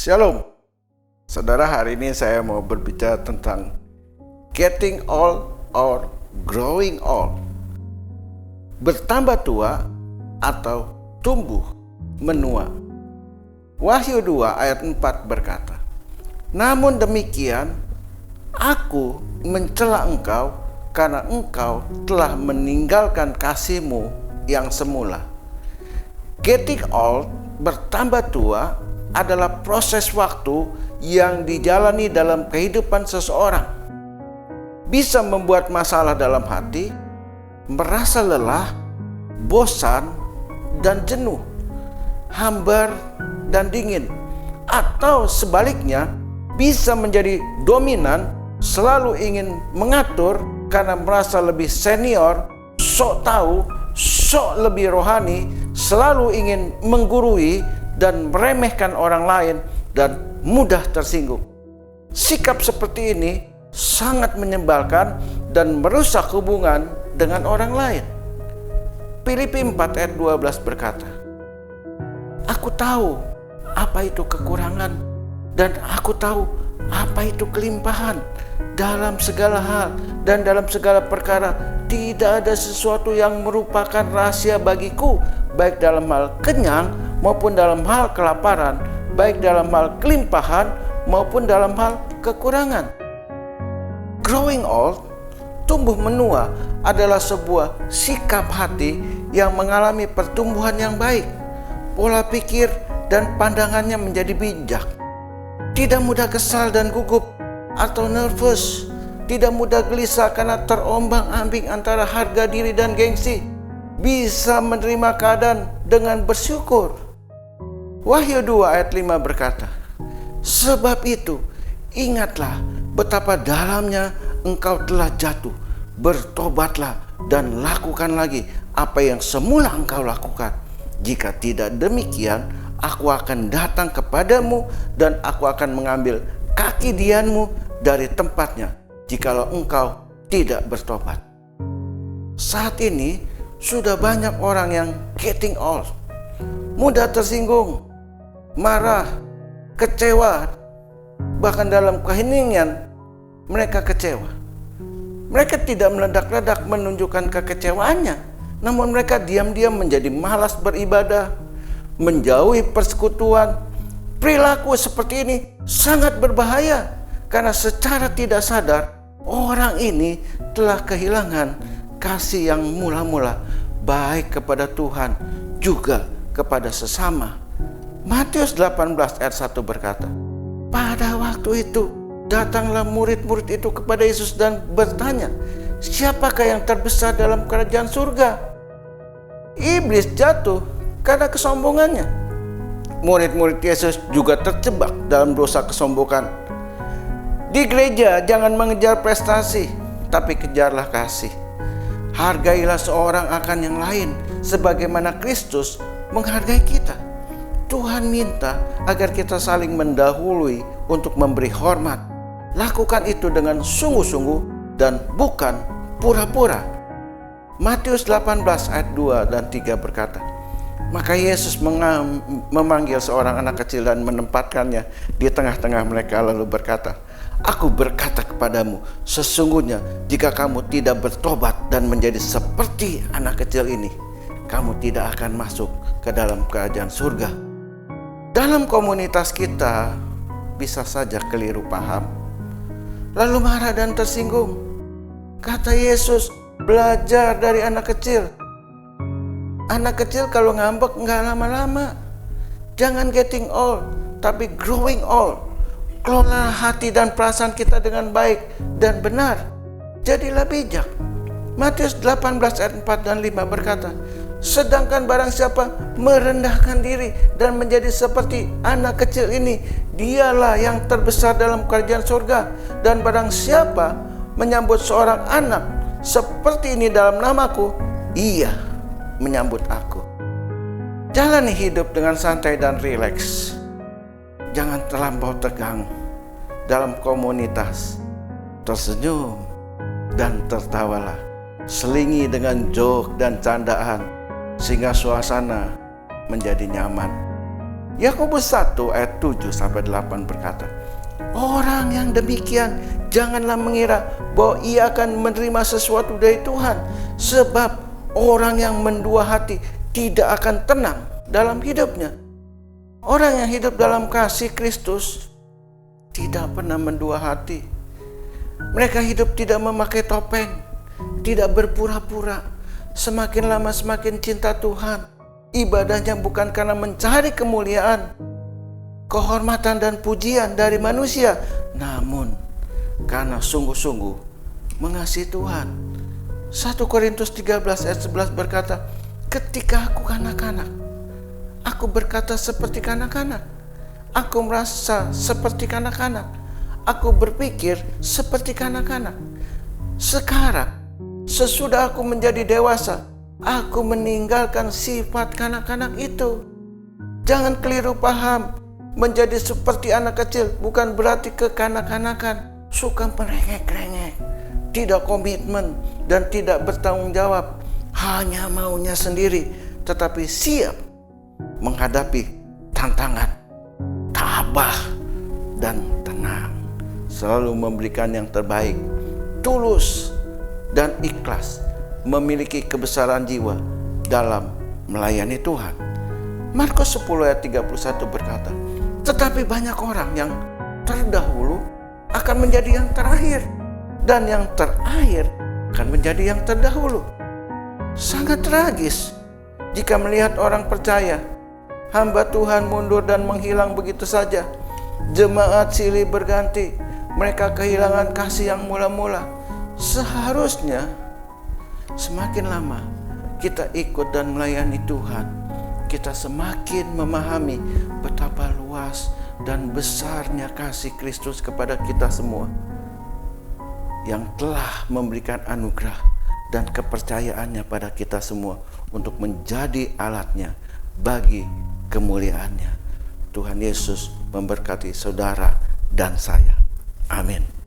Shalom. Saudara, hari ini saya mau berbicara tentang getting old or growing old. Bertambah tua atau tumbuh menua. Wahyu 2 ayat 4 berkata, "Namun demikian, aku mencela engkau karena engkau telah meninggalkan kasihmu yang semula." Getting old, bertambah tua, adalah proses waktu yang dijalani dalam kehidupan seseorang. Bisa membuat masalah dalam hati, merasa lelah, bosan, dan jenuh, hambar, dan dingin. Atau sebaliknya, bisa menjadi dominan, selalu ingin mengatur karena merasa lebih senior, sok tahu, sok lebih rohani, selalu ingin menggurui dan meremehkan orang lain, dan mudah tersinggung. Sikap seperti ini sangat menyebalkan dan merusak hubungan dengan orang lain. Filipi 4 ayat 12 berkata, "Aku tahu apa itu kekurangan dan aku tahu apa itu kelimpahan. Dalam segala hal dan dalam segala perkara tidak ada sesuatu yang merupakan rahasia bagiku, baik dalam hal kenyang maupun dalam hal kelaparan, baik dalam hal kelimpahan maupun dalam hal kekurangan." Growing old, tumbuh menua, adalah sebuah sikap hati yang mengalami pertumbuhan yang baik. Pola pikir dan pandangannya menjadi bijak. Tidak mudah kesal dan gugup atau nervous. Tidak mudah gelisah karena terombang-ambing antara harga diri dan gengsi. Bisa menerima keadaan dengan bersyukur. Wahyu 2 ayat 5 berkata, "Sebab itu, ingatlah betapa dalamnya engkau telah jatuh. Bertobatlah dan lakukan lagi apa yang semula engkau lakukan. Jika tidak demikian, aku akan datang kepadamu dan aku akan mengambil kaki dianmu dari tempatnya jikalau engkau tidak bertobat." Saat ini sudah banyak orang yang getting old, mudah tersinggung, marah, kecewa, bahkan dalam keheningan mereka kecewa. Mereka tidak meledak-ledak menunjukkan kekecewaannya, namun mereka diam-diam menjadi malas beribadah, menjauhi persekutuan. Perilaku seperti ini sangat berbahaya karena secara tidak sadar orang ini telah kehilangan kasih yang mula-mula baik kepada Tuhan juga kepada sesama. Matius 18 ayat 1 berkata, "Pada waktu itu datanglah murid-murid itu kepada Yesus dan bertanya, 'Siapakah yang terbesar dalam kerajaan surga?' Iblis jatuh karena kesombongannya. Murid-murid Yesus juga terjebak dalam dosa kesombongan. Di gereja jangan mengejar prestasi, tapi kejarlah kasih. Hargailah seorang akan yang lain sebagaimana Kristus menghargai kita." Tuhan minta agar kita saling mendahului untuk memberi hormat. Lakukan itu dengan sungguh-sungguh dan bukan pura-pura. Matius 18 ayat 2 dan 3 berkata, "Maka Yesus memanggil seorang anak kecil dan menempatkannya di tengah-tengah mereka lalu berkata, 'Aku berkata kepadamu, sesungguhnya jika kamu tidak bertobat dan menjadi seperti anak kecil ini, kamu tidak akan masuk ke dalam kerajaan surga.'" Dalam komunitas kita bisa saja keliru paham, lalu marah dan tersinggung. Kata Yesus, belajar dari anak kecil. Anak kecil kalau ngambek nggak lama-lama. Jangan getting old, tapi growing old. Kelola hati dan perasaan kita dengan baik dan benar. Jadilah bijak. Matius 18 ayat 4 dan 5 berkata, "Sedangkan barang siapa merendahkan diri dan menjadi seperti anak kecil ini, dialah yang terbesar dalam kerajaan surga. Dan barang siapa menyambut seorang anak seperti ini dalam namaku, ia menyambut aku." Jalani hidup dengan santai dan rileks. Jangan terlampau tegang dalam komunitas. Tersenyum dan tertawalah. Selingi dengan joke dan candaan sehingga suasana menjadi nyaman. Yakobus 1 ayat 7 sampai 8 berkata, orang yang demikian janganlah mengira bahwa ia akan menerima sesuatu dari Tuhan, sebab orang yang mendua hati tidak akan tenang dalam hidupnya. Orang yang hidup dalam kasih Kristus tidak pernah mendua hati. Mereka hidup tidak memakai topeng, tidak berpura-pura. Semakin lama semakin cinta Tuhan. Ibadahnya bukan karena mencari kemuliaan, kehormatan dan pujian dari manusia, namun karena sungguh-sungguh mengasihi Tuhan. 1 Korintus 13 ayat 11 berkata, ketika aku kanak-kanak, aku berkata seperti kanak-kanak, aku merasa seperti kanak-kanak, aku berpikir seperti kanak-kanak. Sekarang, sesudah aku menjadi dewasa, aku meninggalkan sifat kanak-kanak itu. Jangan keliru paham, menjadi seperti anak kecil bukan berarti kekanak-kanakan, suka merengek-rengek, tidak komitmen dan tidak bertanggung jawab, hanya maunya sendiri, tetapi siap menghadapi tantangan, tabah dan tenang, selalu memberikan yang terbaik, tulus dan ikhlas, memiliki kebesaran jiwa dalam melayani Tuhan. Markus 10 ayat 31 berkata, tetapi banyak orang yang terdahulu akan menjadi yang terakhir, dan yang terakhir akan menjadi yang terdahulu. Sangat tragis jika melihat orang percaya, hamba Tuhan mundur dan menghilang begitu saja. Jemaat silih berganti, mereka kehilangan kasih yang mula-mula. Seharusnya semakin lama kita ikut dan melayani Tuhan, kita semakin memahami betapa luas dan besarnya kasih Kristus kepada kita semua, yang telah memberikan anugerah dan kepercayaannya pada kita semua untuk menjadi alatnya bagi kemuliaannya. Tuhan Yesus memberkati saudara dan saya. Amin.